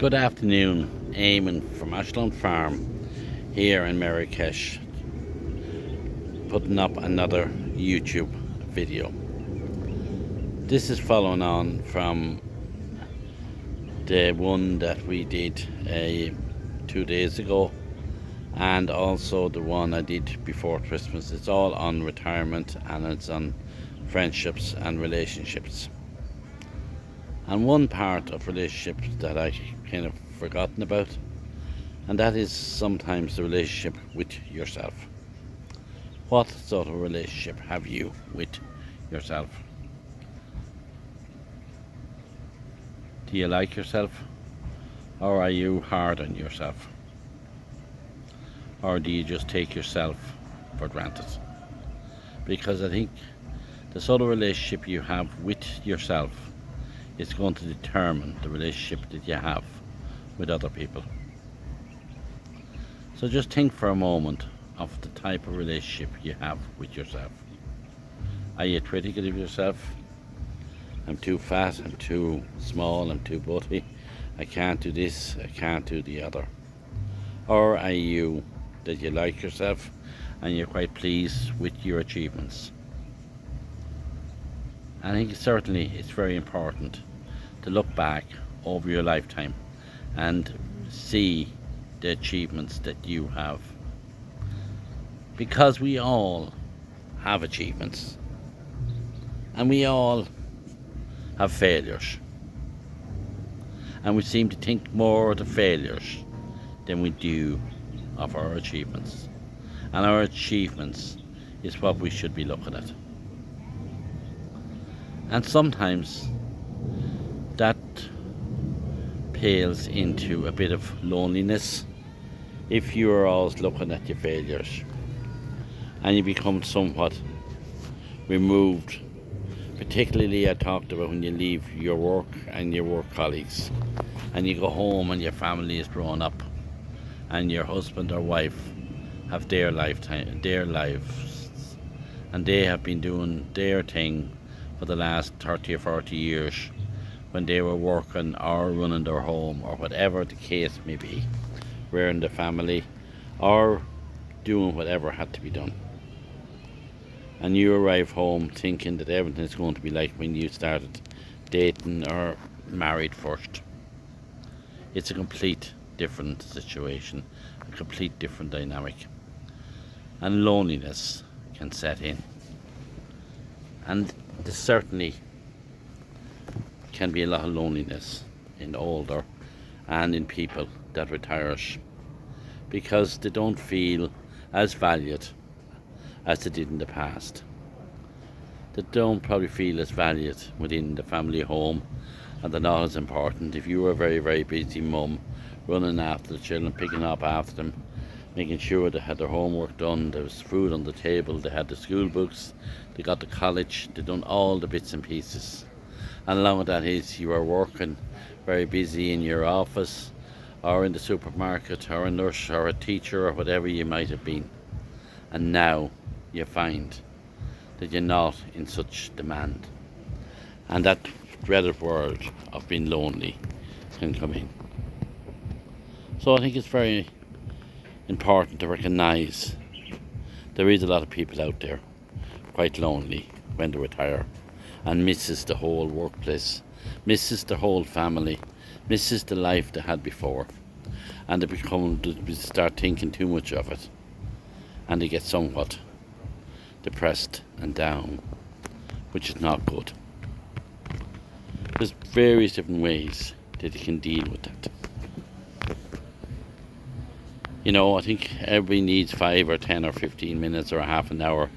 Good afternoon, Eamonn from Ashlawn Farm here in Marrakesh, putting up another YouTube video. This is following on from the one that we did 2 days ago, and also the one I did before Christmas. It's all on retirement and it's on friendships and relationships. And one part of relationships that I kind of forgotten about, and that is sometimes the relationship with yourself. What sort of relationship have you with yourself? Do you like yourself? Or are you hard on yourself? Or do you just take yourself for granted? Because I think the sort of relationship you have with yourself is going to determine the relationship that you have with other people. So just think for a moment of the type of relationship you have with yourself. Are you critical of yourself? I'm too fat, I'm too small, I'm too butty, I can't do this, I can't do the other. Or are you that you like yourself and you're quite pleased with your achievements? I think certainly it's very important to look back over your lifetime and see the achievements that you have, because we all have achievements and we all have failures, and we seem to think more of the failures than we do of our achievements, and our achievements is what we should be looking at. And sometimes that pales into a bit of loneliness if you are always looking at your failures, and you become somewhat removed. Particularly I talked about when you leave your work and your work colleagues and you go home and your family is grown up and your husband or wife have their lifetime, their lives, and they have been doing their thing for the last 30 or 40 years when they were working or running their home or whatever the case may be, rearing the family or doing whatever had to be done. And you arrive home thinking that everything is going to be like when you started dating or married first. It's a complete different situation, a complete different dynamic, and loneliness can set in. And there certainly can be a lot of loneliness in older and in people that retires, because they don't feel as valued as they did in the past. They don't probably feel as valued within the family home, and they're not as important. If you were a very, very busy mum, running after the children, picking up after them, making sure they had their homework done, there was food on the table, they had the school books, they got to college, they done all the bits and pieces. And along with that is you are working very busy in your office or in the supermarket or a nurse or a teacher or whatever you might have been. And now you find that you're not in such demand, and that dreaded word of being lonely can come in. So I think it's very important to recognise there is a lot of people out there quite lonely when they retire and misses the whole workplace, misses the whole family, misses the life they had before, and they start thinking too much of it, and they get somewhat depressed and down, which is not good. There's various different ways that you can deal with that. You know, I think everybody needs 5 or 10 or 15 minutes or a half an hour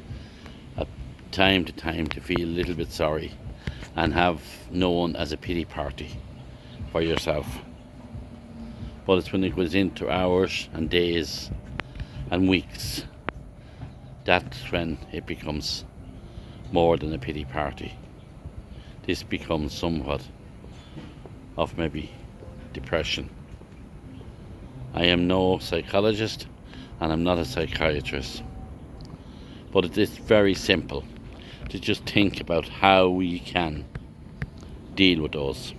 at time to time to feel a little bit sorry and have known as a pity party for yourself. But it's when it goes into hours and days and weeks, that's when it becomes more than a pity party. This becomes somewhat of maybe depression. I am no psychologist and I'm not a psychiatrist, but it is very simple to just think about how we can deal with those.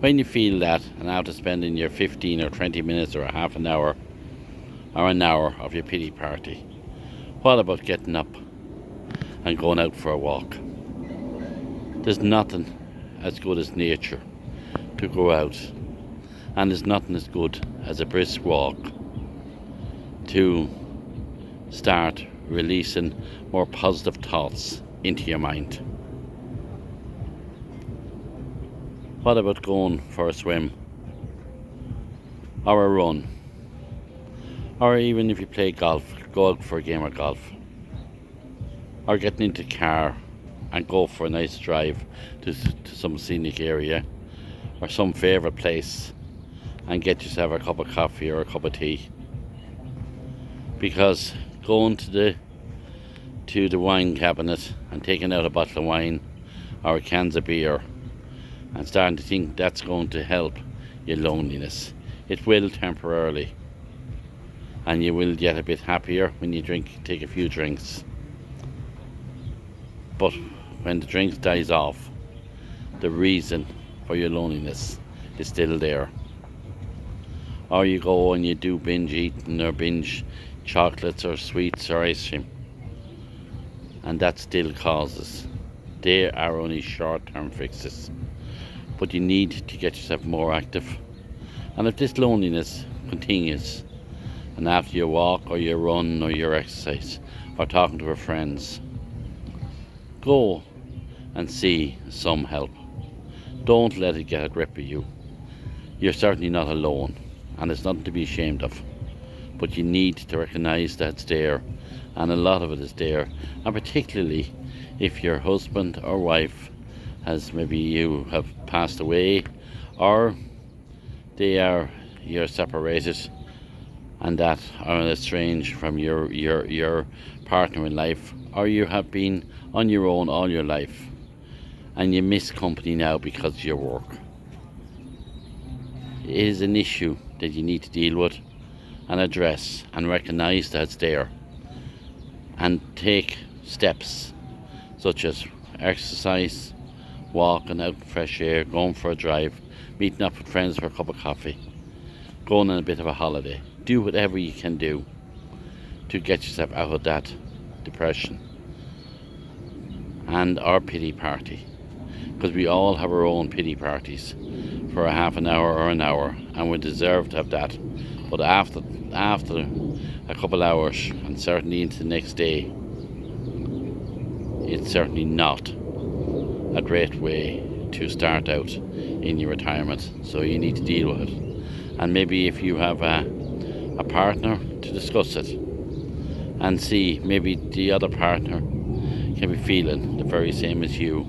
When you feel that, and after spending your 15 or 20 minutes or a half an hour or an hour of your pity party, what about getting up and going out for a walk? There's nothing as good as nature to go out, and there's nothing as good as a brisk walk to start releasing more positive thoughts into your mind. What about going for a swim or a run, or even if you play golf, go out for a game of golf, or getting into the car and go for a nice drive to some scenic area or some favourite place and get yourself a cup of coffee or a cup of tea. Because going to the wine cabinet and taking out a bottle of wine or a cans of beer and starting to think that's going to help your loneliness, it will temporarily, and you will get a bit happier when you take a few drinks. But when the drink dies off, the reason for your loneliness is still there. Or you go and you do binge eating or binge chocolates or sweets or ice cream, and that still causes. They are only short-term fixes, but you need to get yourself more active. And if this loneliness continues, and after your walk or your run or your exercise or talking to your friends, go and see some help. Don't let it get a grip of you. You're certainly not alone, and it's nothing to be ashamed of, but you need to recognize that it's there, and a lot of it is there. And particularly if your husband or wife has, maybe you have passed away, or you're separated and that are estranged from your partner in life, or you have been on your own all your life and you miss company now because of your work. It is an issue that you need to deal with and address and recognize that it's there, and take steps such as exercise, walking out in fresh air, going for a drive, meeting up with friends for a cup of coffee, going on a bit of a holiday. Do whatever you can do to get yourself out of that depression and our pity party, because we all have our own pity parties for a half an hour or an hour, and we deserve to have that. But after a couple hours, and certainly into the next day, it's certainly not a great way to start out in your retirement. So you need to deal with it, and maybe if you have a partner, to discuss it and see, maybe the other partner can be feeling the very same as you,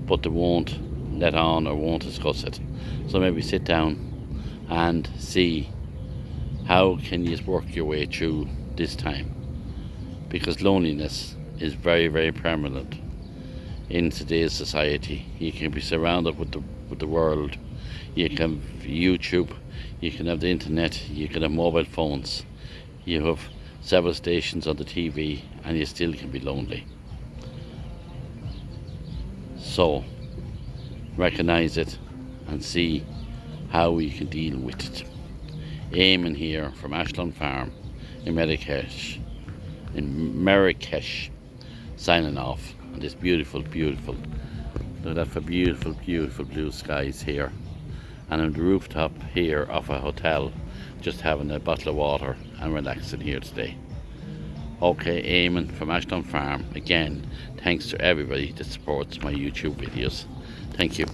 but they won't let on or won't discuss it. So maybe sit down and see how can you work your way through this time, because loneliness is very, very prevalent in today's society. You can be surrounded with the world. You can have YouTube, you can have the internet, you can have mobile phones, you have several stations on the TV, and you still can be lonely. So recognize it and see how we can deal with it. Eamonn here from Ashlawn Farm in Marrakesh, signing off on this beautiful, look at that, for beautiful blue skies here, and on the rooftop here of a hotel, just having a bottle of water and relaxing here today. Okay, Eamonn from Ashlawn Farm. Again, thanks to everybody that supports my YouTube videos. Thank you.